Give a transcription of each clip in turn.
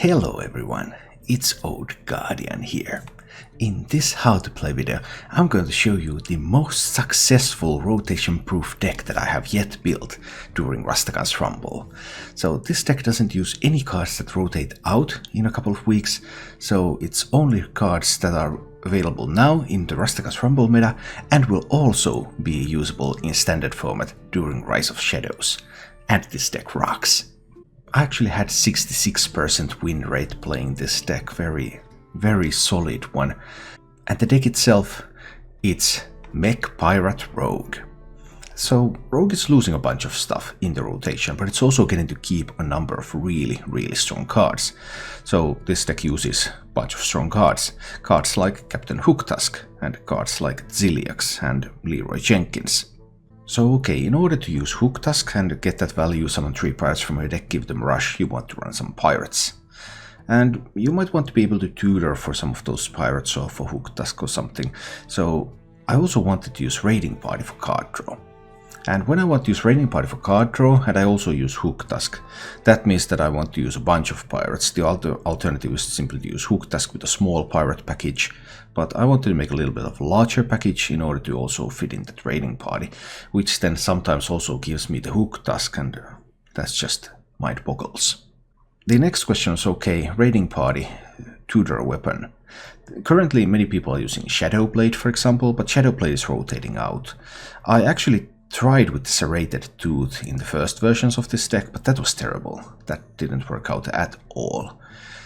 Hello everyone, it's Old Guardian here. In this how to play video, I'm going to show you the most successful rotation-proof deck that I have yet built during Rastakhan's Rumble. So this deck doesn't use any cards that rotate out in a couple of weeks, so it's only cards that are available now in the Rastakhan's Rumble meta and will also be usable in standard format during Rise of Shadows. And this deck rocks. I actually had 66% win rate playing this deck, very solid one. And the deck itself, it's Mech Pirate Rogue. So Rogue is losing a bunch of stuff in the rotation, but it's also getting to keep a number of really strong cards. So this deck uses a bunch of strong cards. Cards like Captain Hooktusk and cards like Ziliax and Leroy Jenkins. So okay, in order to use Hooktusk and get that value, summon 3 pirates from your deck, give them rush, you want to run some pirates. And you might want to be able to tutor for some of those pirates or for Hooktusk or something. So I also wanted to use Raiding Party for card draw. And when I want to use Raiding Party for card draw, and I also use Hooktusk, that means that I want to use a bunch of pirates. The alternative is simply to use Hooktusk with a small pirate package, but I wanted to make a little bit of a larger package in order to also fit in that Raiding Party, which then sometimes also gives me the Hooktusk, and that's just mind boggles. The next question is, okay, Raiding Party, tutor weapon. Currently many people are using Shadowblade, for example, but Shadowblade is rotating out. I actually tried with the Serrated Tooth in the first versions of this deck, but that was terrible. That didn't work out at all.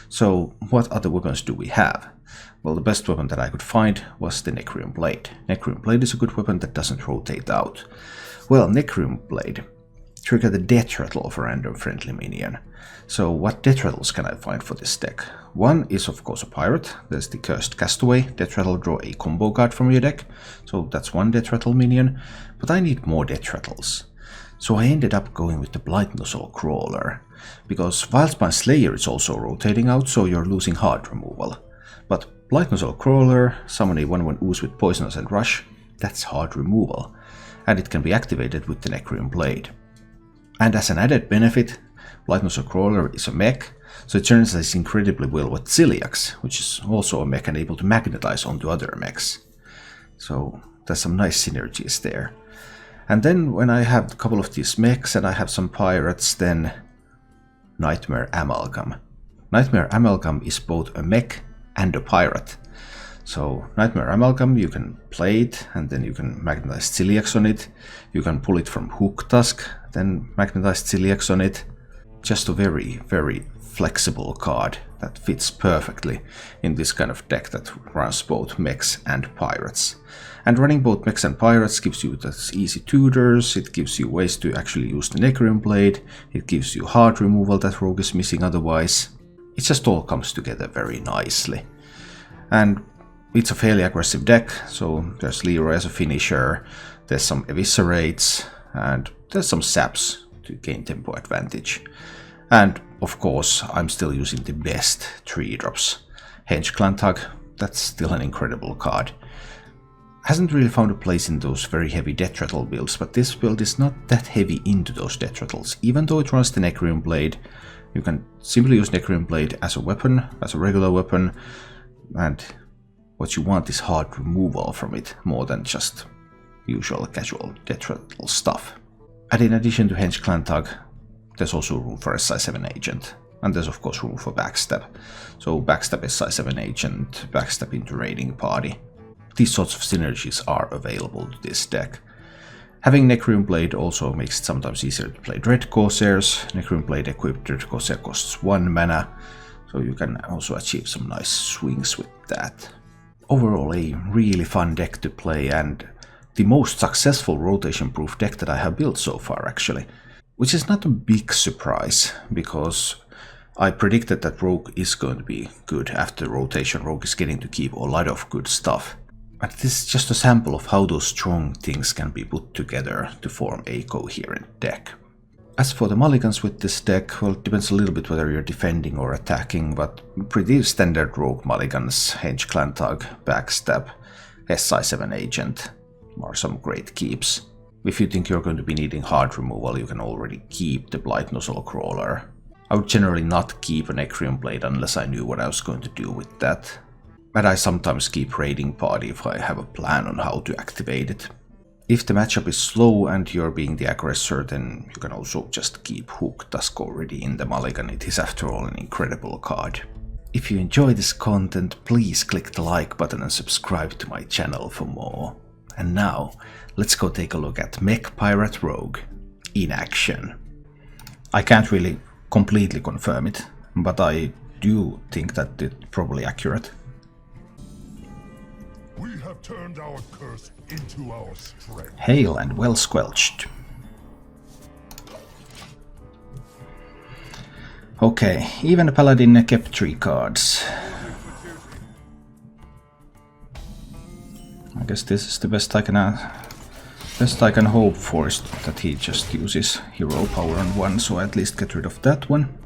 So what other weapons do we have? Well, the best weapon that I could find was the Necrium Blade. Necrium Blade is a good weapon that doesn't rotate out. Well, Necrium Blade trigger the death rattle of a random friendly minion. So what death rattles can I find for this deck? One is of course a pirate. There's the Cursed Castaway. Death rattle, draw a combo card from your deck. So that's one death rattle minion. But I need more death rattles. So I ended up going with the Blight Nozzle Crawler. Because Vilespine Slayer is also rotating out, so you're losing hard removal. But Blight Nozzle Crawler, summon a 1/1 ooze with Poisonous and Rush, that's hard removal. And it can be activated with the Necrium Blade. And as an added benefit, Blight Nozzle Crawler is a mech, so it translates incredibly well with Ziliax, which is also a mech and able to magnetize onto other mechs. So there's some nice synergies there. And then when I have a couple of these mechs and I have some pirates, then Nightmare Amalgam. Nightmare Amalgam is both a mech and a pirate. So Nightmare Amalgam, you can play it and then you can magnetize Ziliax on it. You can pull it from Hooktusk, then magnetize Ziliax on it. Just a very flexible card that fits perfectly in this kind of deck that runs both mechs and pirates. And running both mechs and pirates gives you those easy tutors, it gives you ways to actually use the Necrium Blade, it gives you hard removal that Rogue is missing otherwise. It just all comes together very nicely. And it's a fairly aggressive deck, so there's Leroy as a finisher, there's some Eviscerates, and there's some Saps to gain tempo advantage. And of course, I'm still using the best 3-drops. Henge Clan Tug, that's still an incredible card. Hasn't really found a place in those very heavy death rattle builds, but this build is not that heavy into those death rattles. Even though it runs the Necrium Blade, you can simply use Necrium Blade as a weapon, as a regular weapon, and what you want is hard removal from it, more than just usual casual death rattle stuff. And in addition to Henge Clan Tug, there's also room for SI7 Agent, and there's of course room for Backstab. So Backstab SI7 Agent, Backstab into Raiding Party. These sorts of synergies are available to this deck. Having Necrium Blade also makes it sometimes easier to play Dread Corsairs. Necrium Blade equipped Dread Corsair costs 1 mana, so you can also achieve some nice swings with that. Overall a really fun deck to play and the most successful rotation-proof deck that I have built so far actually. Which is not a big surprise, because I predicted that Rogue is going to be good after rotation. Rogue is getting to keep a lot of good stuff. But this is just a sample of how those strong things can be put together to form a coherent deck. As for the mulligans with this deck, well, it depends a little bit whether you're defending or attacking, but pretty standard Rogue mulligans, Henge Clan Tug, Backstab, SI7 Agent are some great keeps. If you think you're going to be needing hard removal, you can already keep the Blight Nozzle Crawler. I would generally not keep a Necrium Blade unless I knew what I was going to do with that. But I sometimes keep Raiding Party if I have a plan on how to activate it. If the matchup is slow and you're being the aggressor, then you can also just keep Hooktusk already in the mulligan. It is after all an incredible card. If you enjoy this content, please click the like button and subscribe to my channel for more. And now, let's go take a look at Mech Pirate Rogue in action. I can't really completely confirm it, but I do think that it's probably accurate. We have turned our curse into our strength. Hail and well squelched. Okay, even the Paladin kept 3 cards. I guess this is the best I can hope for, is that he just uses hero power on 1, so I at least get rid of that one.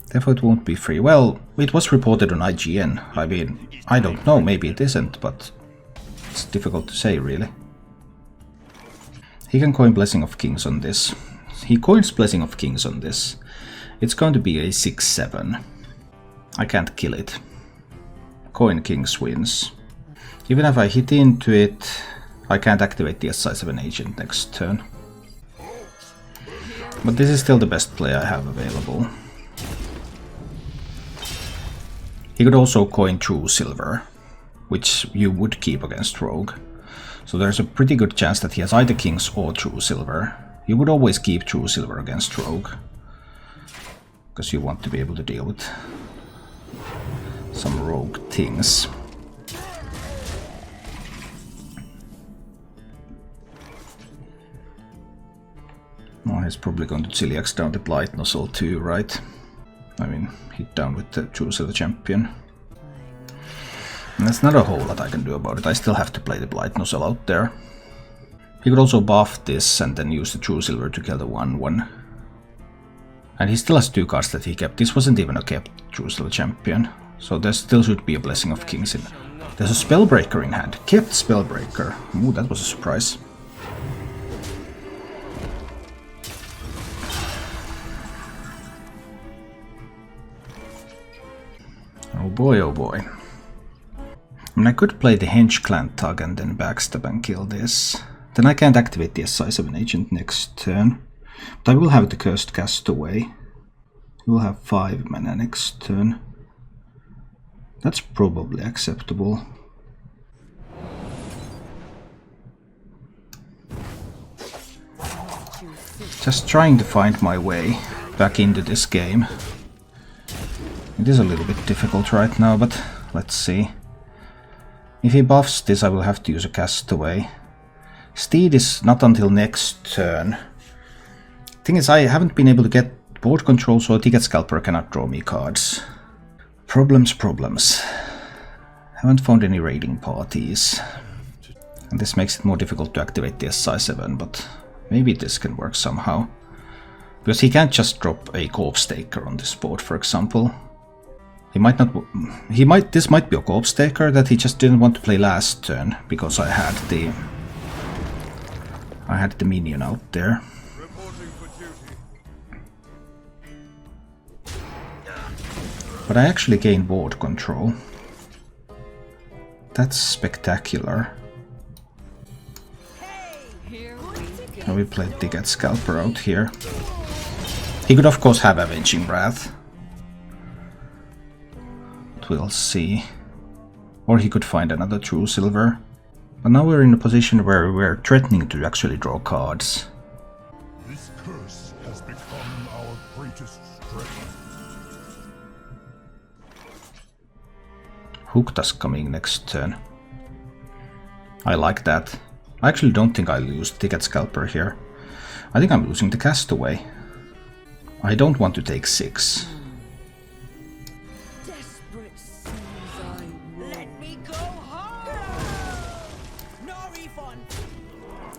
Therefore it won't be free. Well, it was reported on IGN. I mean, I don't know, maybe it isn't, but it's difficult to say really. He can coin Blessing of Kings on this. He coins Blessing of Kings on this. It's going to be a 6-7. I can't kill it. Coin Kings wins. Even if I hit into it, I can't activate the SI7 agent next turn. But this is still the best play I have available. He could also coin True Silver, which you would keep against Rogue. So there's a pretty good chance that he has either Kings or True Silver. You would always keep True Silver against Rogue, because you want to be able to deal with some Rogue things. Oh, he's probably going to Chiliax down the Blight Nozzle too, right? I mean, hit down with the True Silver Champion. And that's not a whole lot I can do about it. I still have to play the Blight Nozzle out there. He could also buff this and then use the True Silver to kill the 1-1. And he still has 2 cards that he kept. This wasn't even a kept True Silver Champion, so there still should be a Blessing of Kings in. There's a Spellbreaker in hand. Kept Spellbreaker. Ooh, that was a surprise. Oh boy, oh boy. I mean, I could play the Hench Clan Tug and then backstab and kill this. Then I can't activate the SI7 agent next turn. But I will have the Cursed Castaway. He will have 5 mana next turn. That's probably acceptable. Just trying to find my way back into this game. It is a little bit difficult right now, but let's see. If he buffs this, I will have to use a Castaway. Steed is not until next turn. Thing is, I haven't been able to get board control, so a Ticket Scalper cannot draw me cards. Problems. Haven't found any raiding parties. And this makes it more difficult to activate the SI7, but maybe this can work somehow. Because he can't just drop a Corpse Taker on this board, for example. He might not. This might be a Corpse Taker that he just didn't want to play last turn because I had the minion out there. But I actually gained board control. That's spectacular. And we played Ticket Scalper out here. He could of course have Avenging Wrath. We'll see. Or he could find another True Silver. But now we're in a position where we're threatening to actually draw cards. This curse has become our greatest strength. Hooktusk coming next turn. I like that. I actually don't think I'll lose Ticket Scalper here. I think I'm losing the Castaway. I don't want to take 6.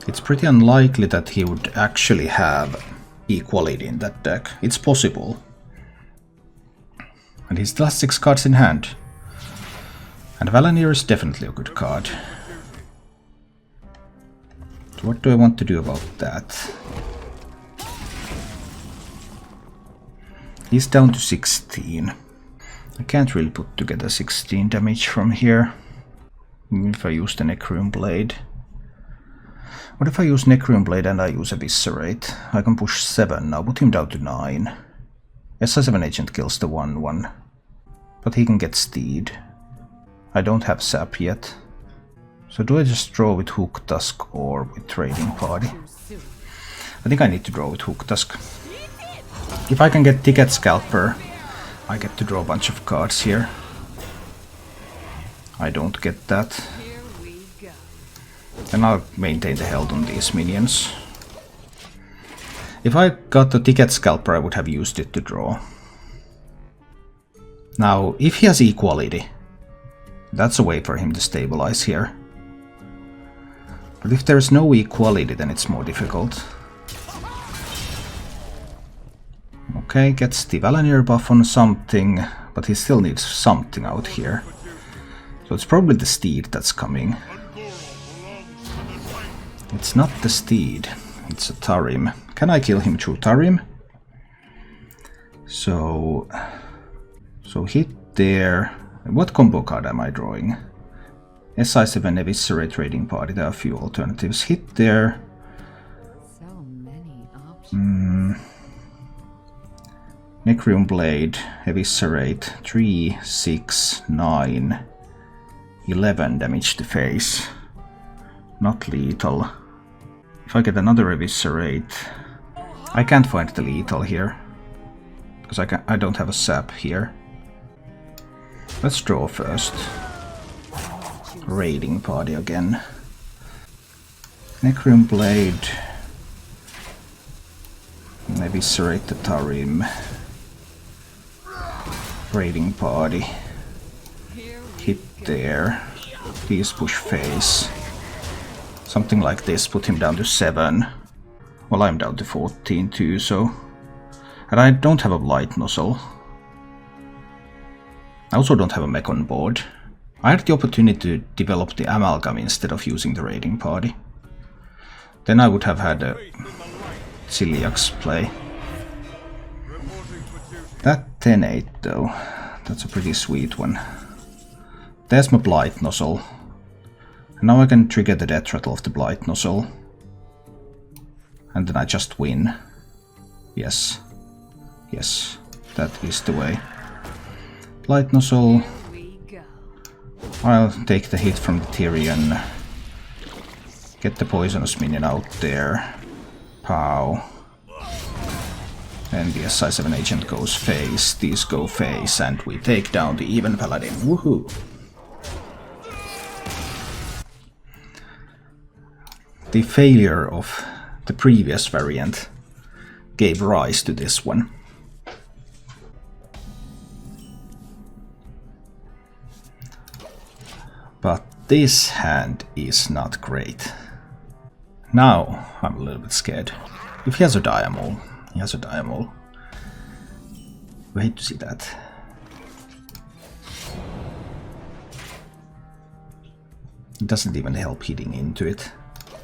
It's pretty unlikely that he would actually have equality in that deck. It's possible. And he still has 6 cards in hand. And Valanir is definitely a good card. So what do I want to do about that? He's down to 16. I can't really put together 16 damage from here. Even if I use the Necroom Blade. What if I use Necroom Blade and I use Eviscerate? I can push 7 now, put him down to 9. SI7 Agent kills the 1/1. But he can get Steed. I don't have Sap yet. So do I just draw with Hooktusk or with Trading Party? I think I need to draw with Hooktusk. If I can get Ticket Scalper, I get to draw a bunch of cards here. I don't get that. Then I'll maintain the health on these minions. If I got the Ticket Scalper, I would have used it to draw. Now, if he has Equality, that's a way for him to stabilize here. But if there's no Equality, then it's more difficult. Okay, gets the Valenier buff on something, but he still needs something out here. So it's probably the Steed that's coming. It's not the Steed, it's a Tarim. Can I kill him through Tarim? So hit there. What combo card am I drawing? SI7 Eviscerate Trading Party, there are a few alternatives. Hit there. So many options. Necroom Blade, Eviscerate, 3, 6, 9, 11 damage to face. Not lethal. If I get another Eviscerate, I can't find the lethal here. Because I don't have a sap here. Let's draw first. Raiding Party again. Necroom Blade. Eviscerate the Tarim. Raiding Party. Hit there. Please push face. Something like this, put him down to 7. Well, I'm down to 14 too, so... And I don't have a Blight Nozzle. I also don't have a mech on board. I had the opportunity to develop the Amalgam instead of using the Raiding Party. Then I would have had a Ciliax play. That 10-8 though, that's a pretty sweet one. There's my Blight Nozzle. And now I can trigger the death rattle of the Blight Nozzle. And then I just win. Yes. Yes, that is the way. Blight Nozzle. I'll take the hit from the Tyrion. Get the poisonous minion out there. Pow. And the SI7 agent goes face, these go face, and we take down the even Paladin. Woohoo! The failure of the previous variant gave rise to this one. But this hand is not great. Now I'm a little bit scared. If he has a Diamol, he has a Diamol. I hate to see that. It doesn't even help hitting into it.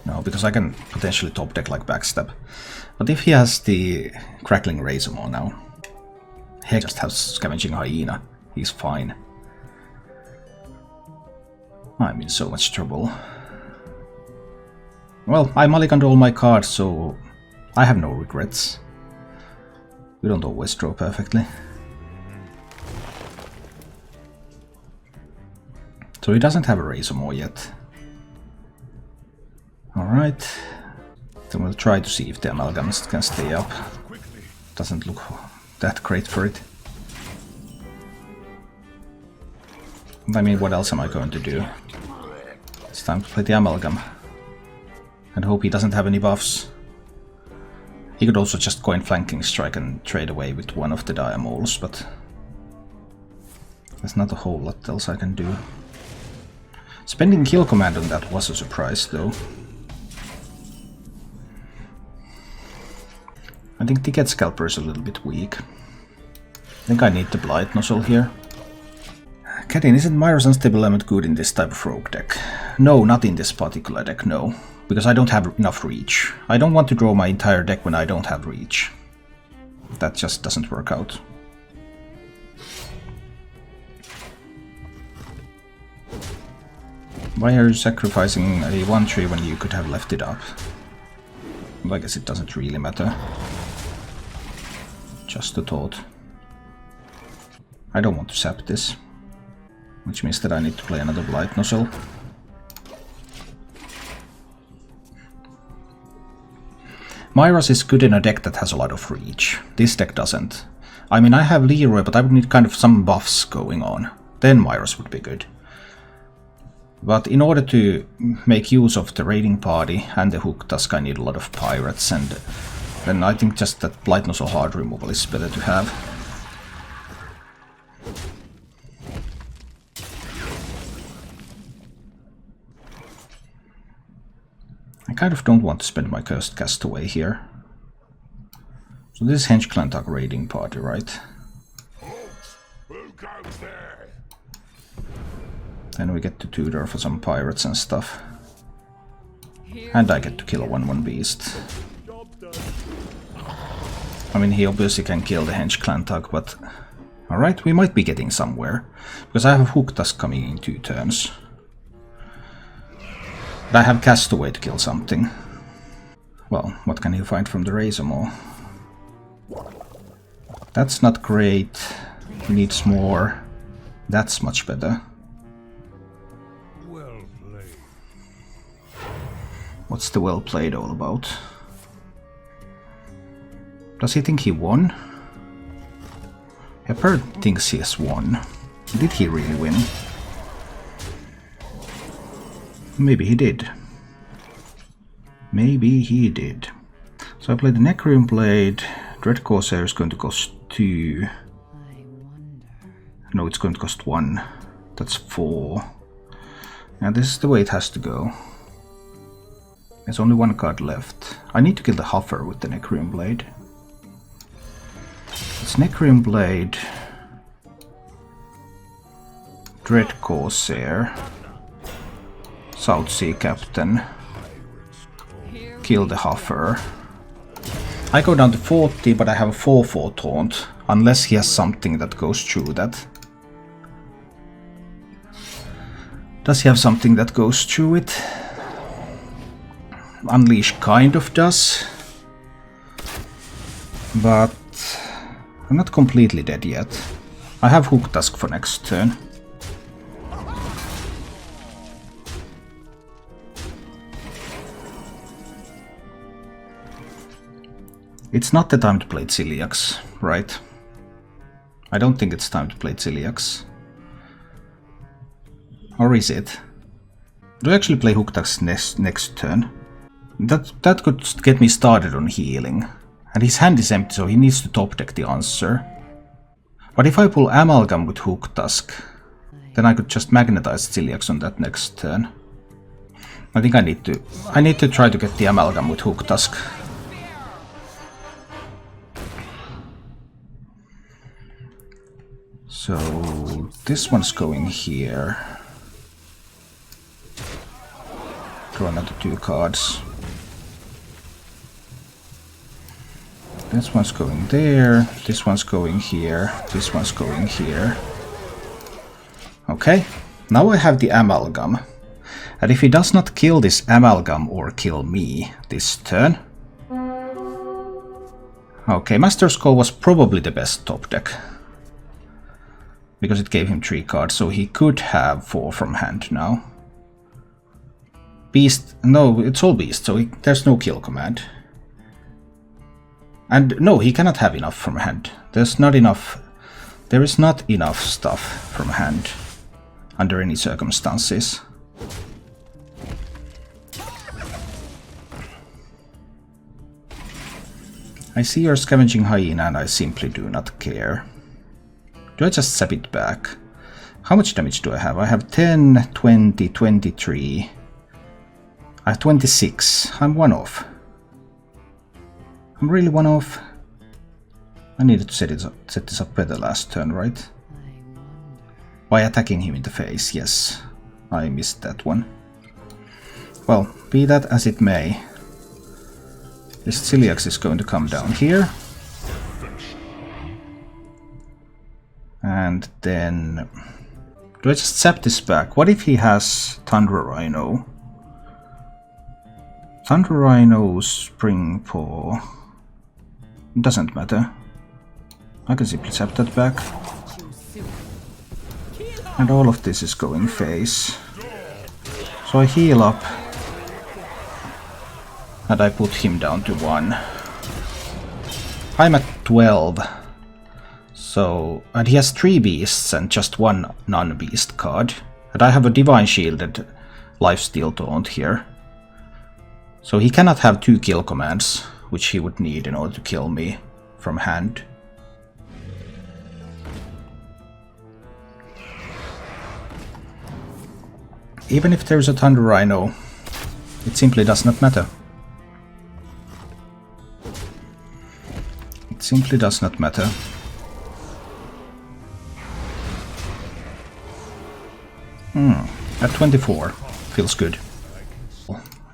No, because I can potentially top deck like backstab. But if he has the Crackling Razormaw now, he just has Scavenging Hyena, he's fine. I'm in so much trouble. Well, I mulliganed all my cards, so I have no regrets. We don't always draw perfectly. So he doesn't have a Razormaw yet. Alright. Then we'll try to see if the Amalgamist can stay up. Doesn't look that great for it. I mean, what else am I going to do? It's time to play the Amalgam. And hope he doesn't have any buffs. He could also just coin Flanking Strike and trade away with one of the Diamols, but there's not a whole lot else I can do. Spending Kill Command on that was a surprise, though. I think Ticket Scalper is a little bit weak. I think I need the Blight Nozzle here. Katin, isn't Myra's Unstable Element good in this type of rogue deck? No, not in this particular deck, no. Because I don't have enough reach. I don't want to draw my entire deck when I don't have reach. That just doesn't work out. Why are you sacrificing a 1-3 when you could have left it up? Well, I guess it doesn't really matter. Just a thought. I don't want to sap this, which means that I need to play another Blight Nozzle. Myros is good in a deck that has a lot of reach. This deck doesn't. I mean, I have Leroy, but I would need kind of some buffs going on. Then Myros would be good. But in order to make use of the raiding party and the Hooktusk, I need a lot of pirates, and then I think just that Blight Nozzle hard removal is better to have. I kind of don't want to spend my Cursed Castaway here. So this is Hench Clantark raiding party, right? Then we get to tutor for some pirates and stuff. And I get to kill a 1/1 beast. I mean, he obviously can kill the Hench Clantark, but... Alright, we might be getting somewhere. Because I have Hooktusk coming in 2 turns. But I have Castaway to kill something. Well, what can he find from the Razor Maw? That's not great. He needs more. That's much better. Well played. What's the well played all about? Does he think he won? Pepper thinks he has won. Did he really win? Maybe he did. Maybe he did. So I played the Necroom Blade. Dread Corsair is going to cost 2. No, it's going to cost 1. That's 4. And this is the way it has to go. There's only 1 card left. I need to kill the Huffer with the Necroom Blade. It's Necroom Blade, Dread Corsair, South Sea Captain, kill the Huffer. I go down to 40, but I have a 4/4 taunt, unless he has something that goes through that. Does he have something that goes through it? Unleash kind of does, but I'm not completely dead yet. I have Hooktusk for next turn. It's not the time to play Ciliax, right? I don't think it's time to play Ciliax. Or is it? Do I actually play Hooktusk next turn? That could get me started on healing. And his hand is empty, so he needs to top deck the answer. But if I pull Amalgam with Hooktusk, then I could just magnetize Ciliax on that next turn. I think I need to try to get the Amalgam with Hooktusk. So this one's going here. Draw another 2 cards. This one's going there, this one's going here, this one's going here. Okay, now I have the Amalgam. And if he does not kill this Amalgam or kill me this turn... Okay, Master's Call was probably the best top deck. Because it gave him 3 cards, so he could have 4 from hand now. Beast... No, it's all Beast, so there's no kill command. And no, he cannot have enough from hand. There is not enough stuff from hand under any circumstances. I see your Scavenging Hyena and I simply do not care. Do I just zap it back? How much damage do I have? I have 10, 20, 23. I have 26. I'm 1 off. I'm really 1 off. I needed to set this up better last turn, right? By attacking him in the face, yes. I missed that one. Well, be that as it may. This Ciliax is going to come down here. And then Do I just zap this back? What if he has Thunder Rhino? Thunder Rhino, Spring Paw... Doesn't matter. I can simply zap that back. And all of this is going face. So I heal up. And I put him down to 1. I'm at 12. So, and he has 3 beasts and just 1 non-beast card. And I have a Divine Shielded Lifesteal Taunt here. So he cannot have 2 kill commands, which he would need in order to kill me from hand. Even if there's a Thunder Rhino, it simply does not matter. It simply does not matter. At 24, feels good.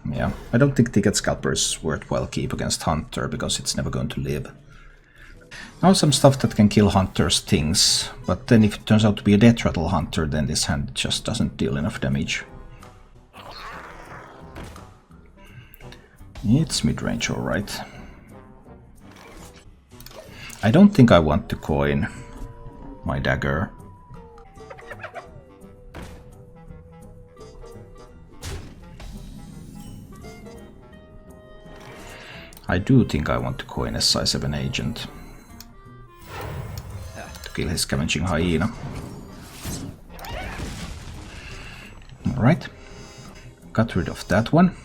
Yeah, I don't think Ticket Scalper is worthwhile keep against Hunter, because it's never going to live. Now some stuff that can kill Hunter's things, but then if it turns out to be a Death Rattle Hunter, then this hand just doesn't deal enough damage. It's mid-range, alright. I don't think I want to coin my dagger. I do think I want to coin a size 7 agent to kill his Scavenging Hyena. Alright, got rid of that one.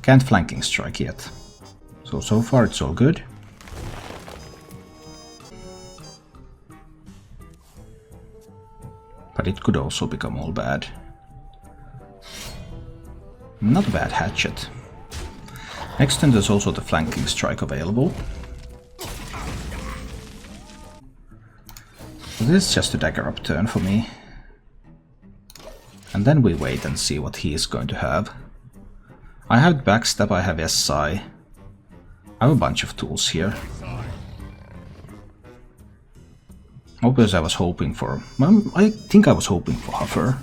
Can't Flanking Strike yet. So far it's all good. But it could also become all bad. Not a bad hatchet. Next turn there's also the Flanking Strike available. So this is just a dagger up turn for me. And then we wait and see what he is going to have. I have Backstab, I have SI. I have a bunch of tools here. Obviously I was hoping for... Well, I think I was hoping for Huffer.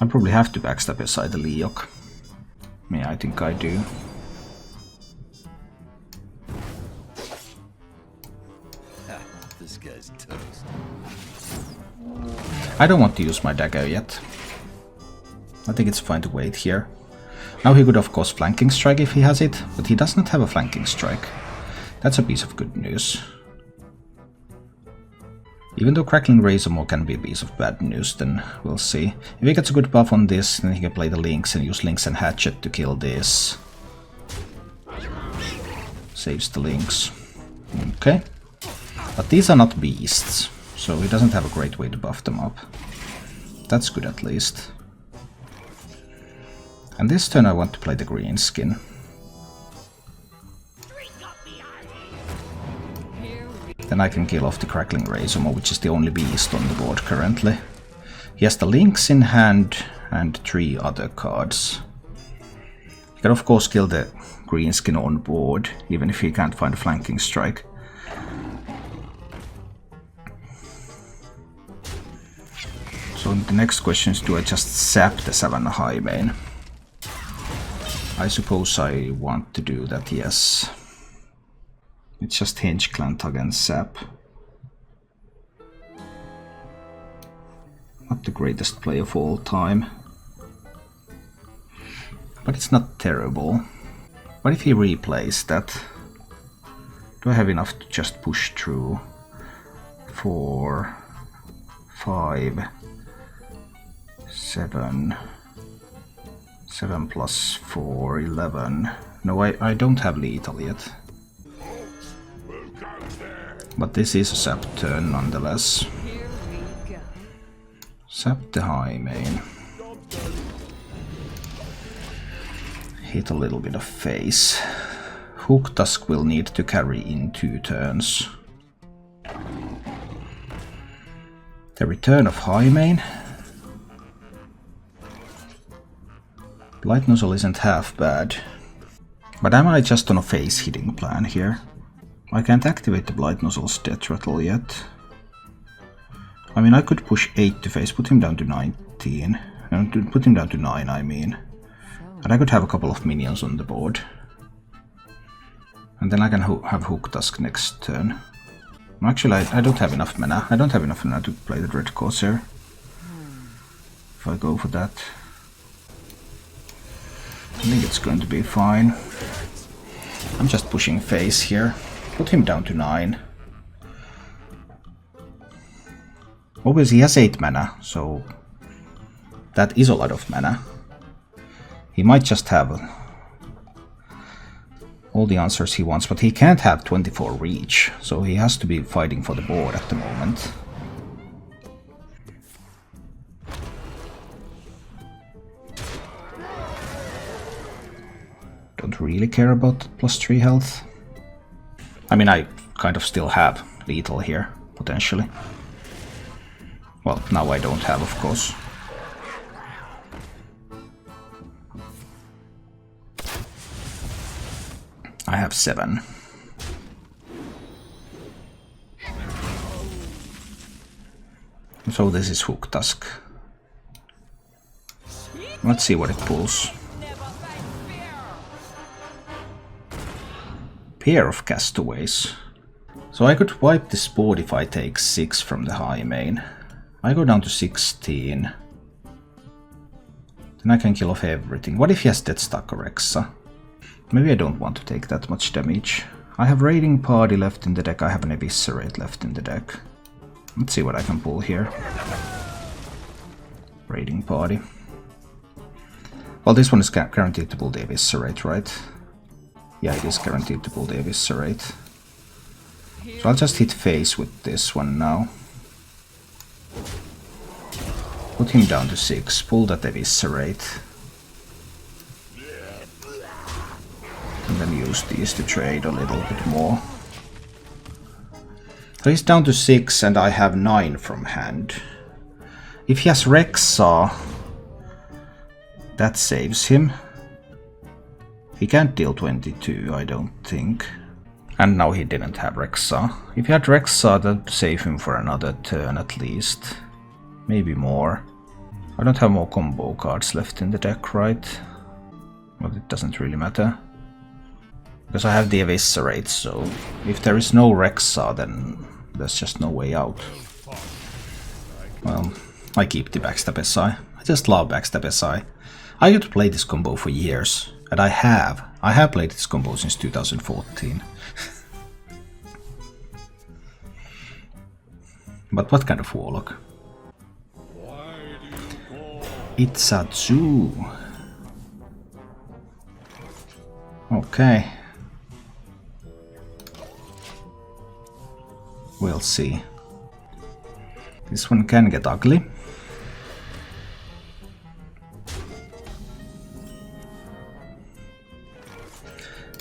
I probably have to Backstab aside the Leok. Yeah, I think I do. This guy's toast. I don't want to use my dagger yet. I think it's fine to wait here. Now he could of course Flanking Strike if he has it, but he does not have a Flanking Strike. That's a piece of good news. Even though Crackling Razormaw can be a piece of bad news, then we'll see. If he gets a good buff on this, then he can play the Lynx and use Lynx and Hatchet to kill this. Saves the Lynx. Okay. But these are not beasts, so he doesn't have a great way to buff them up. That's good at least. And this turn I want to play the green skin. Then I can kill off the Crackling Razormaw, which is the only beast on the board currently. He has the Lynx in hand and 3 other cards. He can of course kill the green skin on board, even if he can't find a Flanking Strike. So the next question is, do I just sap the 7 Highmane? I suppose I want to do that, yes. It's just Hinge Clantug and Sap. Not the greatest play of all time. But it's not terrible. What if he replays that? Do I have enough to just push through? 4, 5, 7... 7 plus 4, 11. No, I don't have lethal yet. But this is a sap turn nonetheless. Sap the Highmane. Hit a little bit of face. Hooktusk will need to carry in 2 turns. The return of Highmane. Blight Nozzle isn't half bad. But am I just on a face hitting plan here? I can't activate the Blight Nozzle's Death Rattle yet. I mean, I could push 8 to face, put him down to 19. Put him down to 9, I mean. And I could have a couple of minions on the board. And then I can have Hooktusk next turn. Actually, I don't have enough mana. I don't have enough mana to play the Red Corsair. If I go for that. I think it's going to be fine. I'm just pushing face here. Put him down to 9. Obviously he has 8 mana, so that is a lot of mana. He might just have all the answers he wants, but he can't have 24 reach, so he has to be fighting for the board at the moment. Don't really care about +3 health. I mean, I kind of still have lethal here, potentially. Well, now I don't have, of course. I have 7. So this is Hooktusk. Let's see what it pulls. Pair of Castaways. So I could wipe this board if I take 6 from the high main. I go down to 16. Then I can kill off everything. What if he has Deathstalk or Rexa? Maybe I don't want to take that much damage. I have Raiding Party left in the deck, I have an Eviscerate left in the deck. Let's see what I can pull here. Raiding Party. Well, this one is guaranteed to pull the Eviscerate, right? Yeah, it is guaranteed to pull the Eviscerate. So I'll just hit face with this one now. Put him down to 6, pull that Eviscerate. And then use these to trade a little bit more. So he's down to 6 and I have 9 from hand. If he has Rexa, that saves him. He can't deal 22, I don't think. And now he didn't have Rexa. If he had Rexa, that would save him for another turn at least. Maybe more. I don't have more combo cards left in the deck, right? Well, it doesn't really matter. Because I have the Eviscerate, so if there is no Rexa, then there's just no way out. Well, I keep the Backstab SI. I just love Backstab SI. I could play this combo for years, and I have. I have played this combo since 2014. But what kind of Warlock? It's a zoo. Okay. We'll see. This one can get ugly.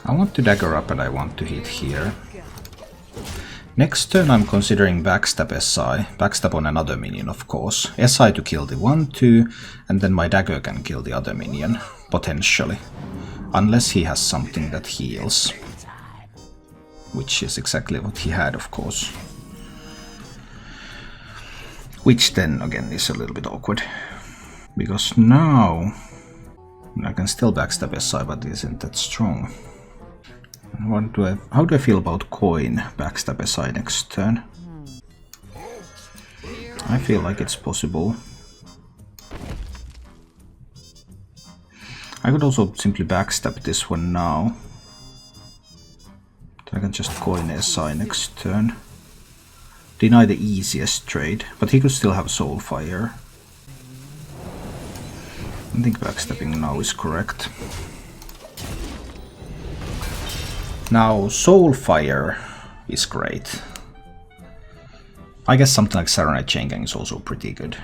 I want to dagger up and I want to hit here. Next turn I'm considering Backstab SI. Backstab on another minion, of course. SI to kill the 1-2, and then my dagger can kill the other minion, potentially. Unless he has something that heals. Which is exactly what he had, of course. Which then, again, is a little bit awkward. Because now I can still Backstab SI, but it isn't that strong. How do I feel about coin Backstab SI next turn? I feel like it's possible. I could also simply Backstab this one now. I can just coin SI next turn. Deny the easiest trade, but he could still have Soulfire. I think backstepping now is correct. Now Soulfire is great. I guess something like Saronite Chain Gang is also pretty good.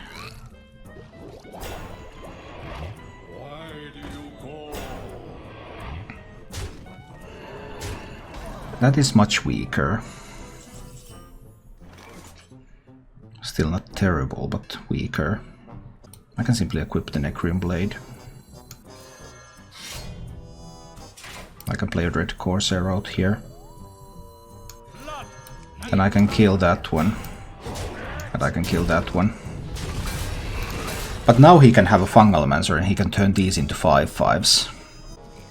That is much weaker. Still not terrible, but weaker. I can simply equip the Necrim Blade. I can play a Red Corsair out here. Then I can kill that one. And I can kill that one. But now he can have a Fungal Mancer and he can turn these into 5/5s.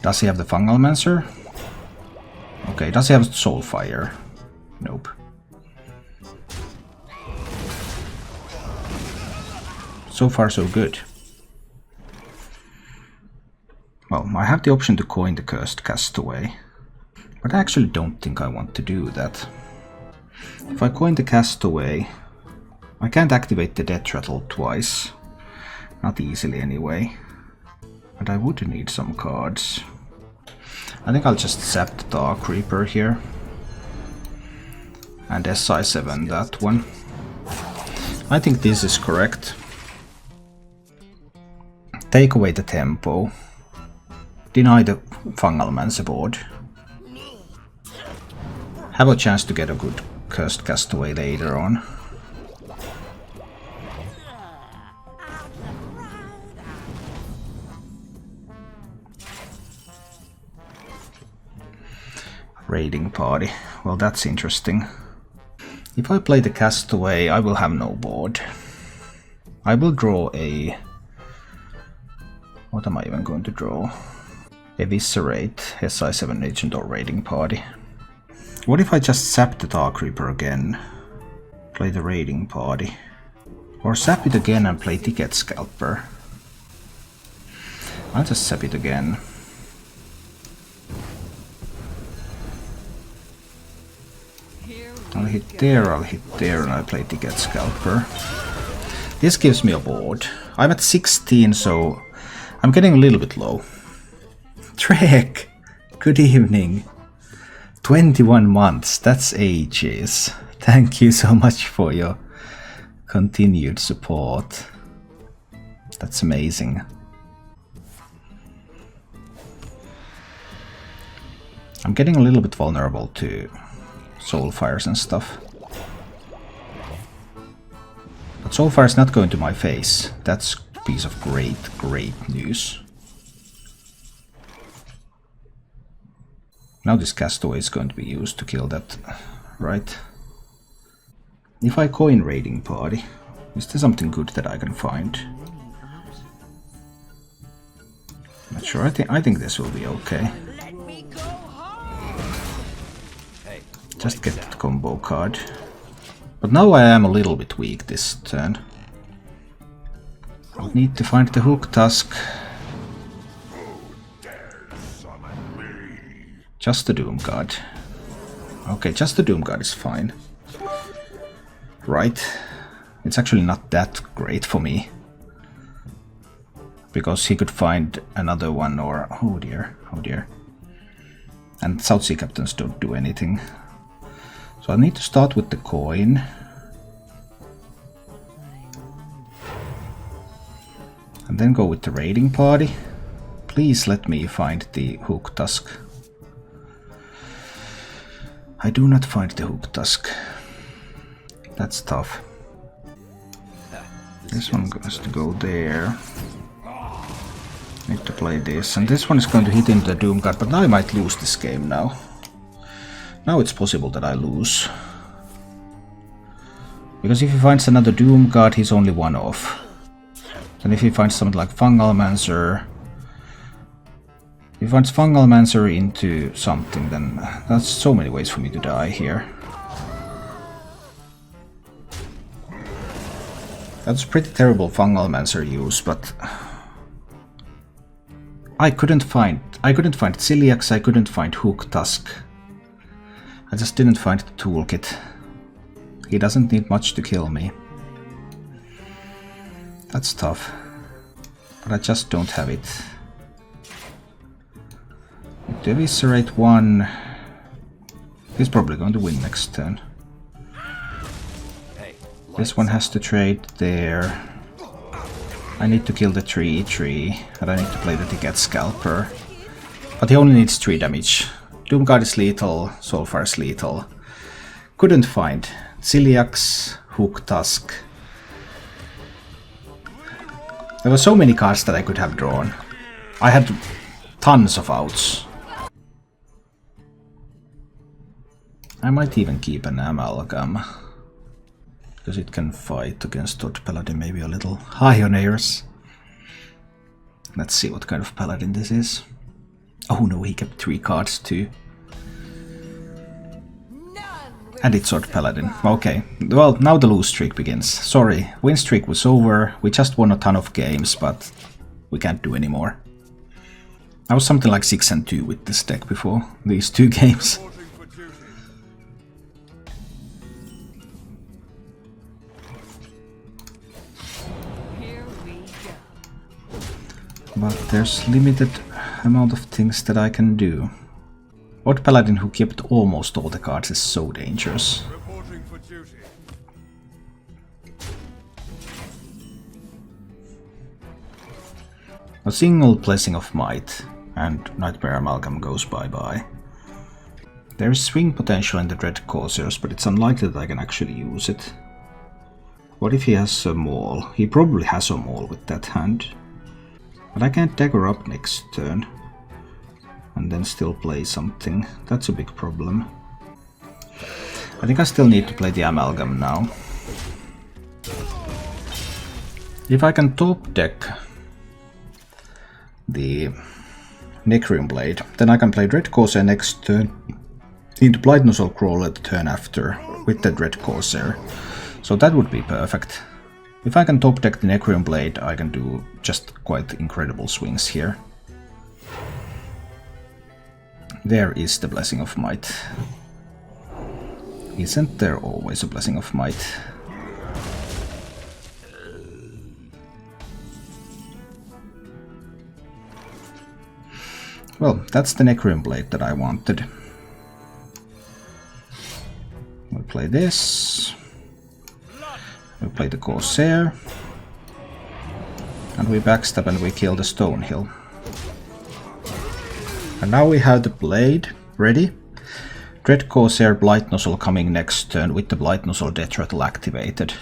Does he have the Fungal Mancer? Okay, does he have Soulfire? Nope. So far so good. Well, I have the option to coin the Cursed Castaway. But I actually don't think I want to do that. If I coin the Castaway, I can't activate the Death Rattle twice. Not easily anyway. And I would need some cards. I think I'll just zap the Dark Reaper here. And SI7 that one. I think this is correct. Take away the tempo. Deny the Fungal Mancer board. Have a chance to get a good Cursed Castaway later on. Raiding Party. Well, that's interesting. If I play the Castaway, I will have no board. I will draw a... What am I even going to draw? Eviscerate, SI7 Agent or Raiding Party. What if I just zap the Dark Reaper again? Play the Raiding Party. Or zap it again and play Ticket Scalper. I'll just zap it again. I'll hit there, and I play Ticket Scalper. This gives me a board. I'm at 16, so I'm getting a little bit low. Trek! Good evening. 21 months, that's ages. Thank you so much for your continued support. That's amazing. I'm getting a little bit vulnerable to Soulfires and stuff. But Soulfire is not going to my face. That's a piece of great news. Now this Castaway is going to be used to kill that, right? If I coin Raiding Party, is there something good that I can find? Not sure, I think this will be okay. Just get that combo card. But now I am a little bit weak this turn. I'll need to find the Hooktusk. Just the Doom Guard. Okay, just the Doom Guard is fine. Right. It's actually not that great for me. Because he could find another one or... Oh dear, oh dear. And South Sea Captains don't do anything. So I need to start with the coin. And then go with the Raiding Party. Please let me find the Hooktusk. I do not find the Hooktusk. That's tough. This one has to go there. Need to play this. And this one is going to hit into the Doom Guard, but now I might lose this game now. Now it's possible that I lose. Because if he finds another Doom Guard, he's only one off. And if he finds something like Fungal Mancer... If he finds Fungal Mancer into something, then that's so many ways for me to die here. That's pretty terrible Fungal Mancer use, but... I couldn't find Ciliax, I couldn't find Hooktusk. I just didn't find the toolkit. He doesn't need much to kill me. That's tough. But I just don't have it. To eviscerate one... He's probably going to win next turn. This one has to trade there. I need to kill the tree, and I need to play the Ticket Scalper. But he only needs 3 damage. Doomguard is lethal, Soulfire is lethal. Couldn't find Ciliax, Hooktusk. There were so many cards that I could have drawn. I had tons of outs. I might even keep an Amalgam. because it can fight against Todd Paladin maybe a little high on airs. Let's see what kind of Paladin this is. Oh no, he kept 3 cards too. And it's Todd Paladin. Okay, well, now the lose streak begins. Sorry, win streak was over. We just won a ton of games, but we can't do anymore. I was something like 6-2 with this deck before these 2 games. But there's limited amount of things that I can do. Odd Paladin who kept almost all the cards is so dangerous. A single Blessing of Might and Nightmare Amalgam goes bye-bye. There is swing potential in the Dread Corsairs, but it's unlikely that I can actually use it. What if he has a Maul? He probably has a Maul with that hand. But I can't dagger up next turn and then still play something. That's a big problem. I think I still need to play the Amalgam now. If I can top deck the Necrium Blade, then I can play Dread Corsair next turn into Blight Nozzle Crawler the turn after with the Dread Corsair. So that would be perfect. If I can top deck the Necrium Blade, I can do just quite incredible swings here. There is the Blessing of Might. Isn't there always a Blessing of Might? Well, that's the Necrium Blade that I wanted. We'll play this. We play the Corsair, and we backstab and we kill the Stonehill. And now we have the Blade ready. Dread Corsair Blight Nozzle coming next turn with the Blight Nozzle Death Rattle activated.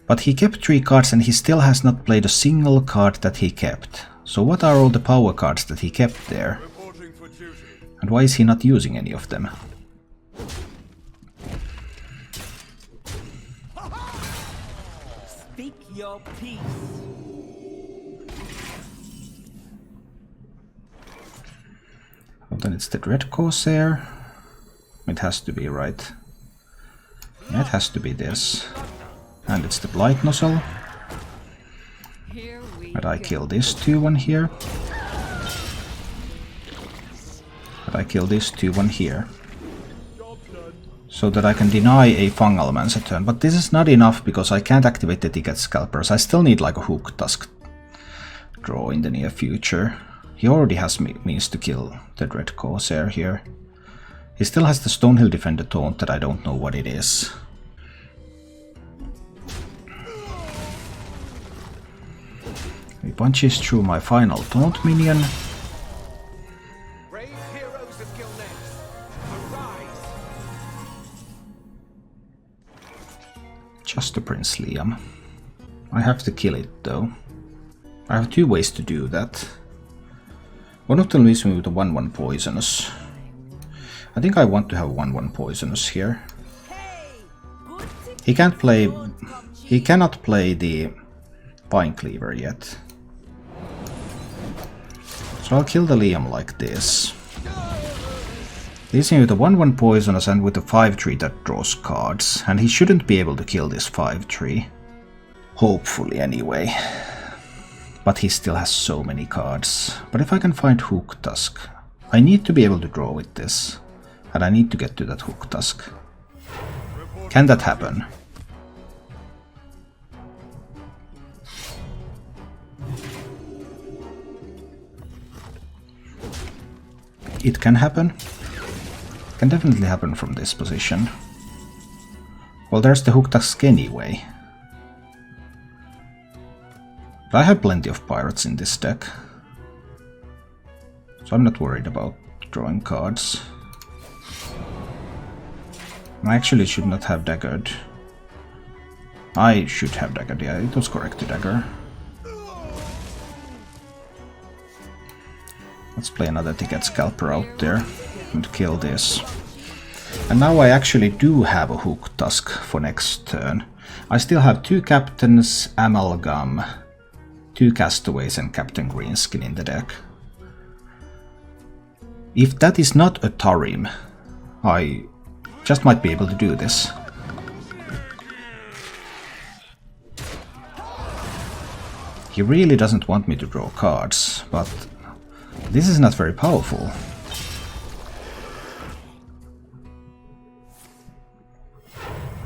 But he kept 3 cards and he still has not played a single card that he kept. So what are all the power cards that he kept there? And why is he not using any of them? Your peace. Well, then it's the Dread Corsair. It has to be, right? Yeah, it has to be this. And it's the Blight Nozzle. And I kill this 2-1 here. And I kill this 2-1 here. So that I can deny a Fungal Mancer turn, but this is not enough because I can't activate the Ticket Scalpers. I still need like a Hooktusk draw in the near future. He already has means to kill the Dread Corsair here. He still has the Stonehill Defender taunt that I don't know what it is. He punches through my final taunt minion. Just a Prince Liam. I have to kill it though. I have 2 ways to do that. One of them leaves me with a 1-1 Poisonous. I think I want to have 1-1 Poisonous here. He can't play... He cannot play the Pine Cleaver yet. So I'll kill the Liam like this. Leaves me with a 1-1 Poisonous and with a 5-3 that draws cards. And he shouldn't be able to kill this 5-3. Hopefully anyway. But he still has so many cards. But if I can find Hooktusk, I need to be able to draw with this. And I need to get to that Hooktusk. Can that happen? It can happen. Can definitely happen from this position. Well, there's the Hooktusk anyway. But I have plenty of pirates in this deck. So I'm not worried about drawing cards. I actually should not have daggered. I should have daggered, yeah, it was correct to dagger. Let's play another Ticket Scalper out there and kill this. And now I actually do have a Hooktusk for next turn. I still have 2 Captains, Amalgam, 2 Castaways and Captain Greenskin in the deck. If that is not a Tarim, I just might be able to do this. He really doesn't want me to draw cards, but this is not very powerful.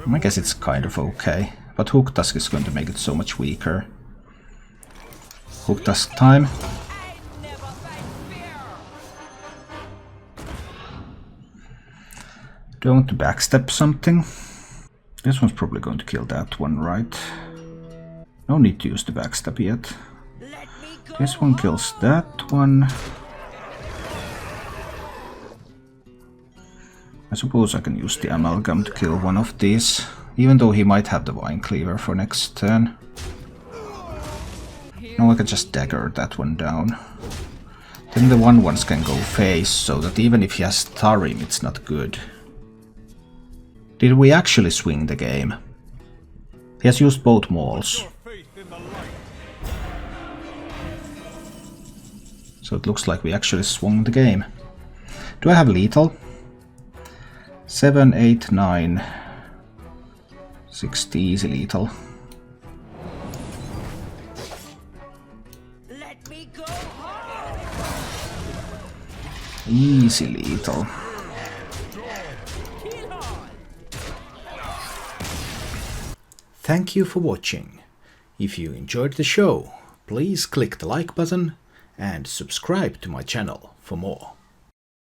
I guess it's kind of okay, but Hooktusk is going to make it so much weaker. Hooktusk time. Do I want to backstep something? This one's probably going to kill that one, right? No need to use the backstep yet. This one kills that one. I suppose I can use the Amalgam to kill one of these, even though he might have the Vine Cleaver for next turn. No, I can just dagger that one down. Then the 1/1s can go face, so that even if he has Tarim, it's not good. Did we actually swing the game? He has used both mauls. So it looks like we actually swung the game. Do I have lethal? 7, 8, 9, 60 easy lethal. Easy lethal. Thank you for watching. If you enjoyed the show, please click the like button and subscribe to my channel for more.